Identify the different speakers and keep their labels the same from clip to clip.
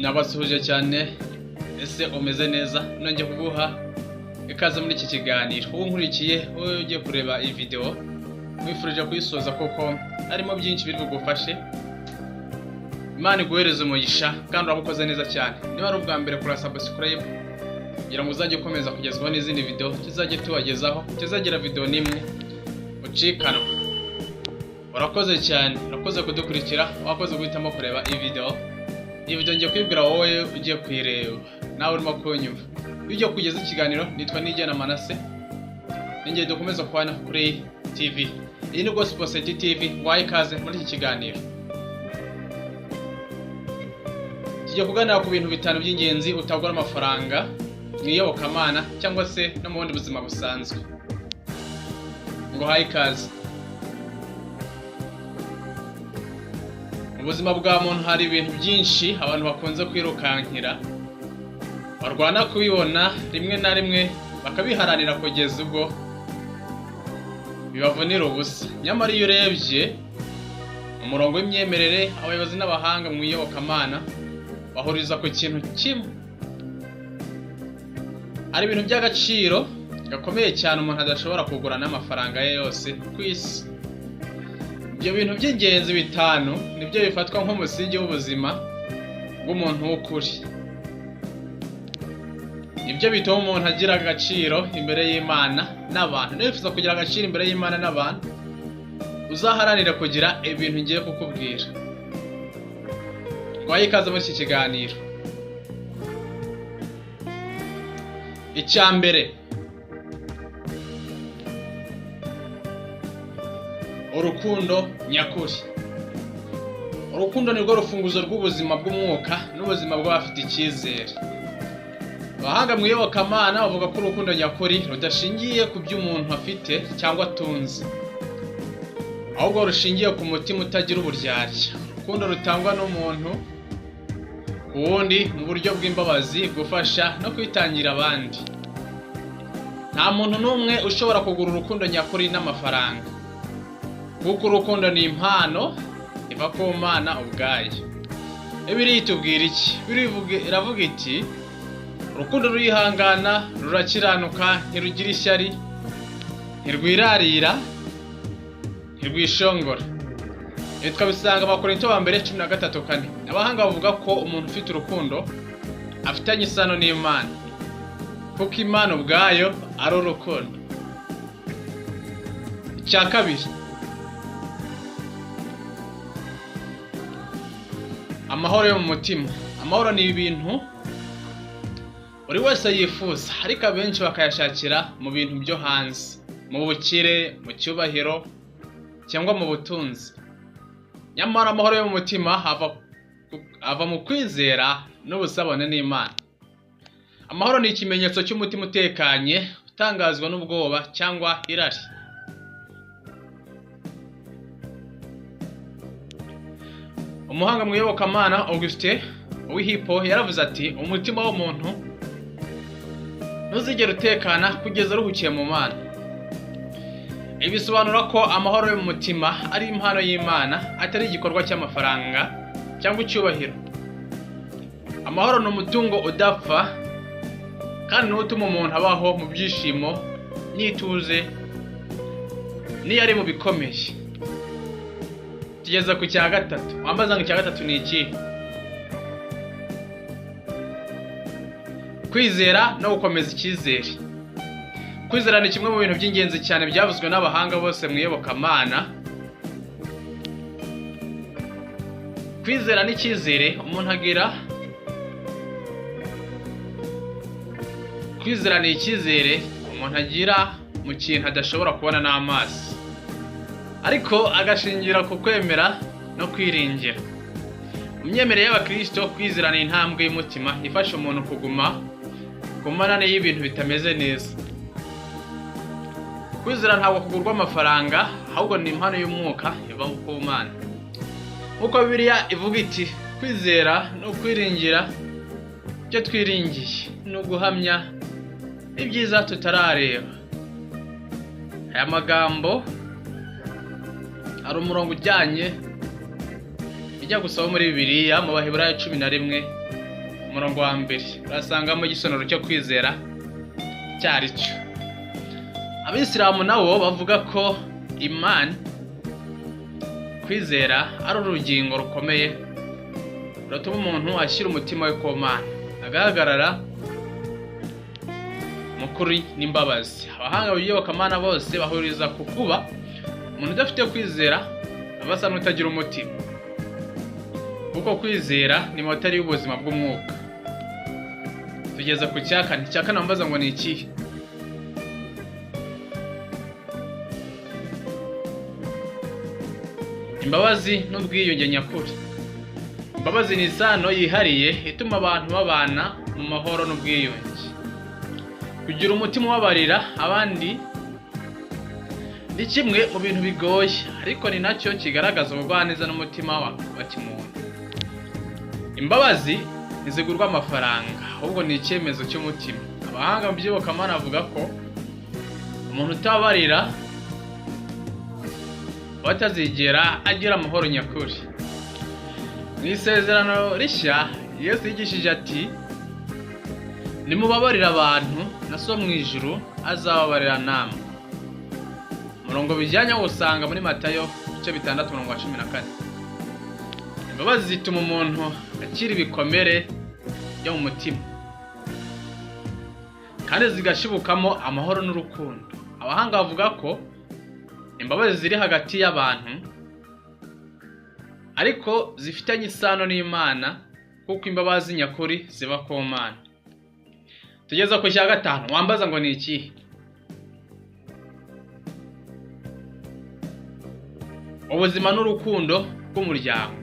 Speaker 1: Nabasuhuje cyane ese umeze neza nongeye kuguha ikaze muri iki kiganiro. Uwo nkurikiye wowe ugiye kureba iyi video mwifurije kuyisoza kuko harimo byinshi biri bugufashe. Imana iguhereze umugisha kandi uramukoze neza cyane. Niba ari ubwa mbere kuri subscribe kugira ngo uzajye ukomeza kugezwaho n'izindi video tuzajye tubagezaho, tuzagira video nimwe ucikanwa. Urakoze cyane, urakoze kudukurikira, wakoze guhitamo kureba iyi video. Iyi video ngiye kwibwira wowe ugiye kuyireba nawe urimo kunyumva. Bijya kugeza ikiganiro nitwa Nigena Manase. Ningiye dukomeza kubana kuri TV. Iyi ni Gospel City TV, wayi kaze muri iki kiganiro. Tugiye kuganira ku bintu bitanu by'ingenzi utagura amafaranga mwiyobokamana cyangwa se no mu bundi buzima busanzwe. Ngo hayi kaze. Ubuzima bwa muntu hari ibintu byinshi abantu bakunze kwirukankira, barwana kubibona rimwe na rimwe bakabiharanira kugeza ubwo bibavunira ubusa. Nyamara iyo urebye umurongo w'imyemerere, abayobozi n'abahanga mu iyobokamana bahuriza ku kintu kimwe. Hari ibintu by'agaciro gakomeye cyane umuntu adashobora kugura n'amafaranga ye yose ku isi. Ibyo bintu by'ingenzi bitanu nibyo bifatwa nk'umusingi w'ubuzima bw'umuntu w'ukuri. Nibyo bituma umuntu agira agaciro imbere y'Imana n'abantu. Niba wifuza kugira agaciro imbere y'Imana n'abantu, uzaharanire kugira ibintu ngiye kukubwira. Wayi ikaze muri iki kiganiro. Icya mbere, urukundo nyakuri. Urukundo nirwo rufunguzo rw'ubuzima bw'umwuka n'ubuzima bw'abafite icyizere. Abahanga mu iyobokamana bavuga ko urukundo nyakuri rudashingiye ku byo umuntu afite cyangwa atunze, ahubwo rushingiye ku mutima utagira uburyarya. Urukundo rutangwa n'umuntu ku wundi mu buryo bw'imbabazi, gufasha no kwitangira abandi. Nta muntu n'umwe ushobora kugura urukundo nyakuri n'amafaranga, kuko urukundo ni impano iva ku Mana ubwayo. Bibiliya itubwira iki? Bibiliya iravuga iti urukundo rurihangana, rurakiranuka, ntirugira ishyari, ntirwirarira, ntirwishongora. Ibi twabisanga mu Korinto wa mbere 13:4. Abahanga bavuga ko umuntu ufite urukundo afitanye isano n'Imana, kuko Imana ubwayo ari urukundo. Icya kabiri, amahoro yo mu mutima. Amahoro ni ibintu buri wese yifuza, ariko abenshi bakayashakira mu bintu byo hanze, mu bukire, mu cyubahiro cyangwa mu butunzi. Nyamara amahoro yo mu mutima ava mu kwizera n'ubusabane n'Imana. Amahoro ni ikimenyetso cy'umutima utekanye, utangazwa n'ubwoba cyangwa irari. Umuhanga mu iyobokamana Auguste w'Hippo yaravuze ati umutima w'umuntu ntuzigera utekana kugeza aruhukiye mu Mana. Ibi bisobanura ko amahoro yo mu mutima ari impano y'Imana, atari igikorwa cy'amafaranga cyangwa icyubahiro. Amahoro ni umutungo udapfa kandi ni utuma umuntu abaho mu byishimo n'ituze n'iyo ari mu bikomeye. Tugeze ku cya gatatu. Wambaza ngo icya gatatu ni iki? Kwizera no gukomeza icyizere. Kwizera ni kimwe mu bintu by'ingenzi cyane byavuzwe n'abahanga bose mu iyobokamana. Kwizera n'icyizere umuntu agira. Kwizera ni icyizere umuntu agira mu kintu adashobora kubona n'amaso, ariko agashingira ku kwemera no kwiringira. Mu myemerere y'Abakristo, kwizera ni intambwe y'umutima ifasha umuntu kuguma ku manane y'ibintu bitameze neza. Kwizera ntabwo kugurwa amafaranga, ahubwo ni impano y'umwuka iva ku Mana. Nk'uko Bibiliya ivuga iti kwizera no kwiringira ibyo twiringiye ni uguhamya ibyiza tutarareba. Aya magambo hari umurongo ujyanye ijya gusaba muri Bibiliya mu Baheburayo 11 umurongo wa mbere urasangamo igisobanuro cyo kwizera cyari cyo. Abisilamu nabo bavuga ko imani, kwizera ari urugingo rukomeye rutuma umuntu ashyira umutima we ku Mana, agahagarara mu kuri n'imbabazi. Abahanga b'iyobokamana bose bahuriza ku kuba umuntu udafite kwizera aba asa n'utagira umutima, kuko kwizera ni moteri y'ubuzima bw'umwuka. Tugeze ku cya kane. Icya kane bambaza ngo ni ikihe? Imbabazi n'ubwiyunge nyakuri. Imbabazi ni isano yihariye ituma abantu babana mu mahoro n'ubwiyunge. Kugira umutima ubabarira abandi ni kimwe mu bintu bigoye, ariko ni nacyo kigaragaza ubugwaneza n'umutima wa kimuntu. Imbabazi ntizigurwa amafaranga, ahubwo ni icyemezo cy'umutima. Abahanga mu by'iyobokamana bavuga ko umuntu utabarira batazigera agira amahoro nyakuri. Mu isezerano rishya Yesu yigishije ati, nimubabarira abantu na so mu ijuru azababarira namwe. Umurongo bijyanye usanga muri Matayo 6:14. Imbabazi zituma umuntu akira ibikomere byo mu mutima, kandi zigashibukamo amahoro n'urukundo. Abahanga bavuga ko imbabazi ziri hagati y'abantu ariko zifitanye isano n'Imana, kuko imbabazi nyakuri ziba ku Mana. Tugeze ku cya gatanu. Wambaza ngo ni ikihe? Ubuzima n'urukundo rw'umuryango.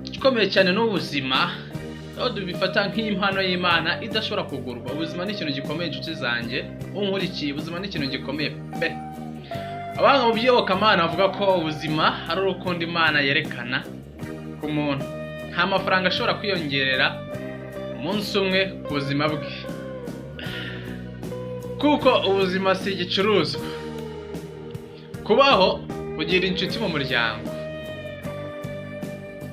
Speaker 1: Igikomeye cyane n'ubuzima, aho dubifata nk'impano y'Imana idashobora kugurwa. Ubuzima ni ikintu gikomeye inshuti zanjye, unkurikiye, ubuzima ni ikintu gikomeye pe. Abahanga mu by'iyobokamana bavuga ko ubuzima ari urukundo Imana yerekana ku muntu. Nta mafaranga ashobora kwiyongerera umunsi umwe ku buzima bwe, kuko ubuzima si igicuruzwa. Kubaho kugira inshuti mu muryango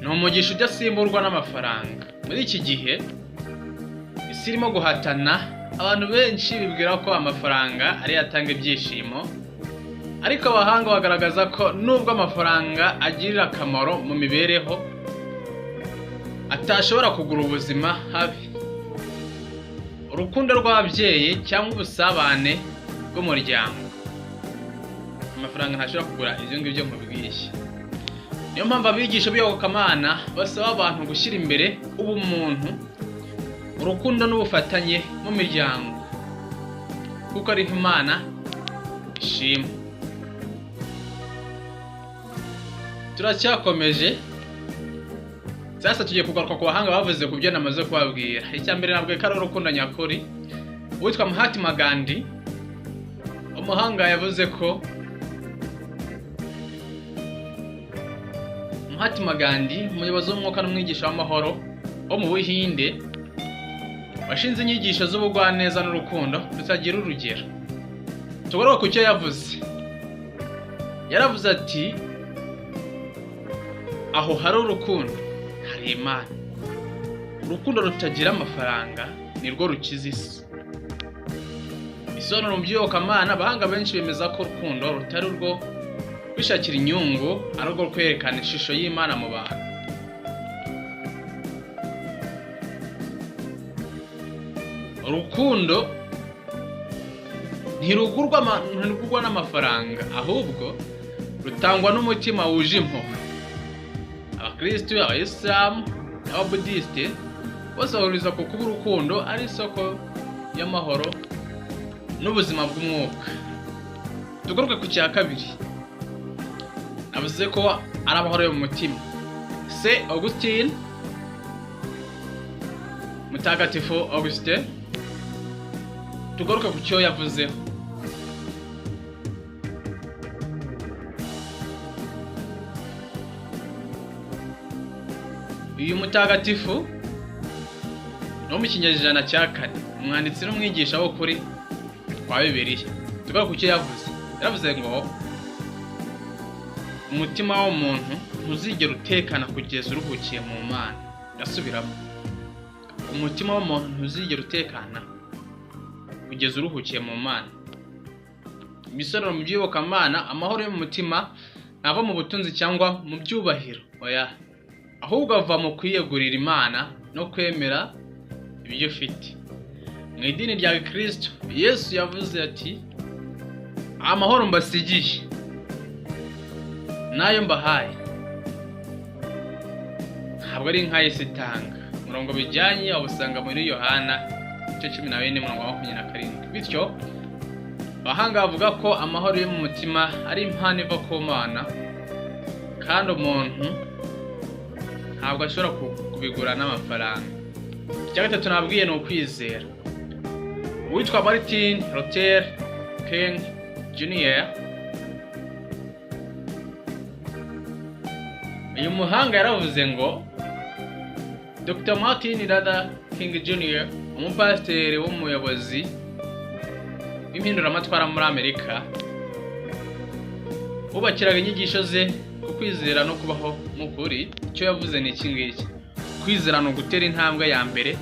Speaker 1: ni umugisha udasimburwa n'amafaranga. Muri iki gihe isi irimo guhatana, abantu benshi bibwira ko amafaranga ariyo atanga ibyishimo, ariko abahanga bagaragaza ko nubwo amafaranga agirira akamaro mu mibereho, atashobora kugura ubuzima habi. Urukundo rw'ababyeyi cyangwa ubusabane bw'umuryango, amafaranga ntashobora kugura ibyo ngibyo mubwishye. Niyo mpamvu abigisha b'iyobokamana basaba abantu gushyira imbere ubumuntu, urukundo n'ubufatanye mu miryango, kuko ari Imana ishima. Turacyakomeje. Sasa tugiye kugaruka ku bahanga bavuze ku byo namaze kubabwira. Icya mbere nabwo ko ari urukundo nyakuri. Uwitwa Mahatma Gandhi, umuhanga, yavuze ko Mahatma Gandhi, umuyobozi w'umwuka n'umwigisha w'amahoro wo mu Buhinde, washinze inyigisho z'ubugwaneza n'urukundo rutagira urugero. Tugaruka ku cyo yavuze. Yaravuze ati, aho hari urukundo hari Imana. Urukundo rutagira amafaranga nirwo rukiza isi. Isobanuro mu by'iyobokamana, abahanga benshi bemeza ko urukundo rutari urwo kwishakira inyungu, ari urwo kwerekana ishusho y'Imana mu bantu. Urukundo ntirugurwa n'amafaranga, ahubwo rutangwa n'umutima wuje impuhwe. Abakristo, Abayisilamu n'Ababudisite bose bahuriza ku kuba urukundo ari isoko y'amahoro n'ubuzima bw'umwuka. Tugaruke ku cya kabiri. Navuze ko ari amahoro yo mu mutima. Saint Augustine, Mutagatifu Augustin, tugaruke ku cyo yavuzeho. Uyu mutagatifu no mu kinyejana cya 4, umwanditsi n'umwigisha wo kuri kwa Bibiliya. Tugaruke ku cyo yavuze. Yaravuze ngo umutima w'umuntu ntuzigera utekana kugeza uruhukiye mu Mana. Ndasubiramo. umutima w'umuntu ntuzigera utekana kugeza uruhukiye mu Mana. Ibisobanuro mu by'iyobokamana, amahoro yo mu mutima ntava mu butunzi cyangwa mu byubahiro, oya, ahubwo ava mu kwiyegurira Imana no kwemera ibyo ufite. Mu idini rya Kristo, Yesu yavuze ati, amahoro mbasigiye nayo mbahaye, ntabwo ari nk'ay'isi itanga. Umurongo bijyanye awusanga muri Yohana 14:27. Bityo abahanga bavuga ko amahoro yo mu mutima ari impano iva ku Mana, kandi umuntu ntabwo ashobora kubigura n'amafaranga. Icya gatatu nabwiye ni ukwizera. Uwitwa Martin Luther King Jr., uyu muhanga yaravuze ngo, Dr. Martin Luther King Jr., umupasiteri w'umuyobozi w'impinduramatwara muri Amerika, wubakiraga inyigisho ze ku kwizera no kubaho mu kuri. Icyo yavuze ni iki ngiki: kwizera ni ugutera intambwe ya mbere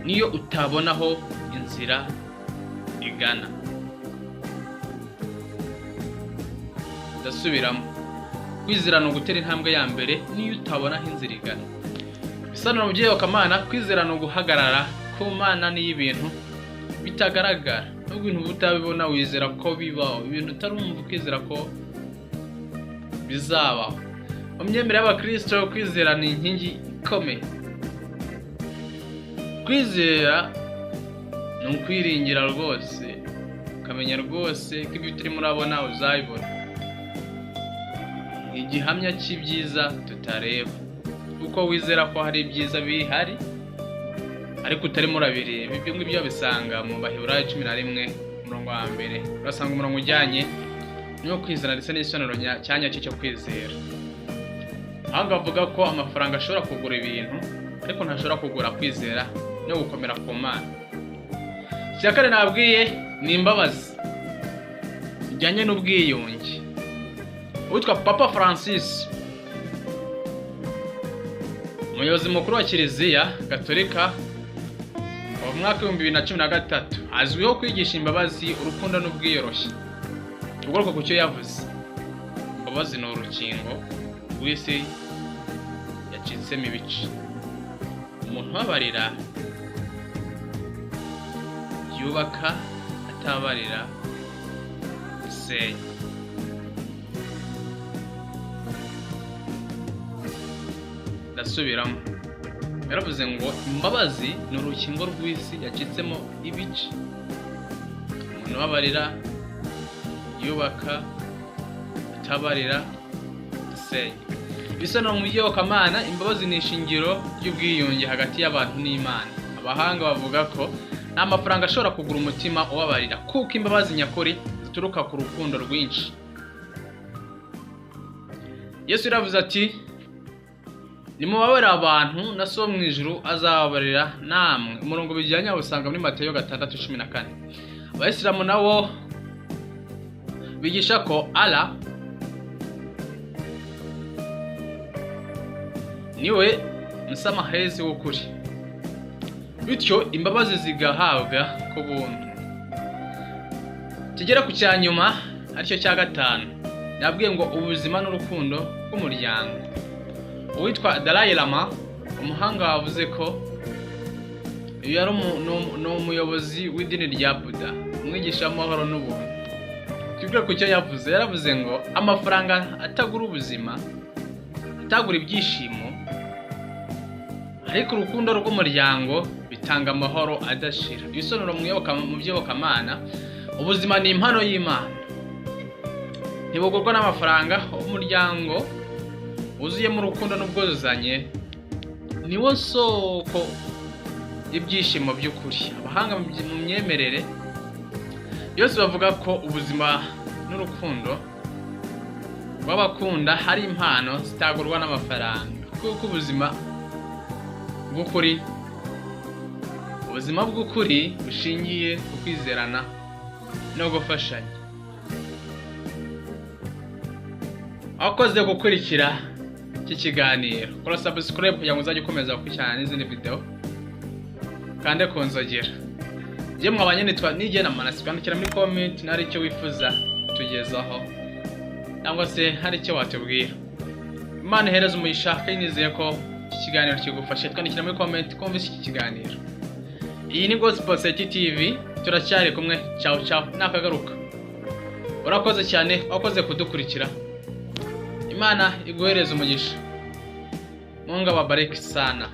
Speaker 1: niyo utabonaho inzira igana. Ndasubiramo, kwizera ni ugutera intambwe ya mbere niyo utabonaho inzira igana. Bisobanura mu by'iyobokamana, kwizera ni uguhagarara ku Mana n'ibintu bitagaragara, nubwo ibintu utabibona wizera ko bibaho, ibintu utarumva ukizera ko bizabaho. Mu myemerere y'Abakristo, kwizera ni inkingi ikomeye. Kwizera ni ukwiringira rwose, ukamenya rwose ko ibyo utarimo urabona uzabibona. Igihamya cy'ibyiza tutareba, kuko wizera ko hari ibyiza bihari ariko utarimo urabireba. Ibyo ngibyo bisanga mu Baheburayo 11:1. Urasanga umurongo ujyanye no kwizera ndetse n'igisobanuro cyanya cyo kwizera. Ahanga bavuga ko amafaranga ashobora kugura ibintu ariko ntashobora kugura kwizera no gukomera ku Mana. Icya kane nabwiye ni imbabazi bijyanye n'ubwiyunge. Uwitwa Papa Francis, umuyobozi mukuru wa Kiliziya Gatolika mu mwaka wa 2013, azwiho kwigisha imbabazi, urukundo n'ubwiyoroshye. Ugaruka ku cyo yavuze, imbabazi ni urukingo rw'isi yacitsemo ibice. Umuntu ubabarira yubaka, atabarira asenya. Ndasubiramo, yaravuze ngo imbabazi ni urukingo rw'isi yacitsemo ibice. Umuntu ubabarira yubaka, atabarira asenya. Bisobanura mu by'iyobokamana, imbabazi ni ishingiro ry'ubwiyunge hagati y'abantu n'Imana. Abahanga bavuga ko nta mafaranga ashobora kugura umutima ubabarira, kuko imbabazi nyakuri zituruka ku rukundo rwinshi. Yesu yaravuze ati, nimubabarire abantu na so mu ijuru azababarira namwe. Umurongo bijyanye awusanga muri Matayo 6:14. Abayisilamu nabo bigisha ko Allah niwe musamahezi w'ukuri, bityo imbabazi zigahabwa ku buntu. Tugera ku cya nyuma, aricyo cya gatanu, nabwiye ngo ubuzima n'urukundo rw'umuryango. Uwitwa Dalai Lama, umuhanga, wavuze ko uyu yari umuyobozi w'idini rya Buddha, umwigisha w'amahoro n'ubuntu. Tugera ku cyo yavuze, yaravuze ngo amafaranga atagura ubuzima, atagura ibyishimo, ariko urukundo rw'umuryango bitanga amahoro adashira. Ibisobanuro mu by'iyobokamana, ubuzima ni impano y'Imana, ntibugurwa n'amafaranga. Umuryango wuzuyemo urukundo n'ubwuzuzanye niwo soko y'ibyishimo by'ukuri. Abahanga mu myemerere yose bavuga ko ubuzima n'urukundo rw'abakunda hari impano zitagurwa n'amafaranga, kuko ubuzima bw'ukuri bushingiye ku kwizerana no gufashanya. Abakoze gukurikira iki kiganiro, kora subscribe kugira ngo uzajye ukomeza gukurikirana n'izindi video kandi kunzogera. Je mwabanye nitwa nije na Manasi, kwandikira muri comment nari icyo wifuza tugezaho cyangwa se hari icyo watubwira. Imana ihereze umugisha kandi nizeye ko iki kiganiro kigufasha. Twandikira muri comment kumva iki kiganiro. Iyi ni Gospel City TV, turacyari kumwe. Ciao ciao, nakagaruka. Urakoze cyane, wakoze kudukurikira. Imana iguhereze umugisha. Mungu awabariki sana.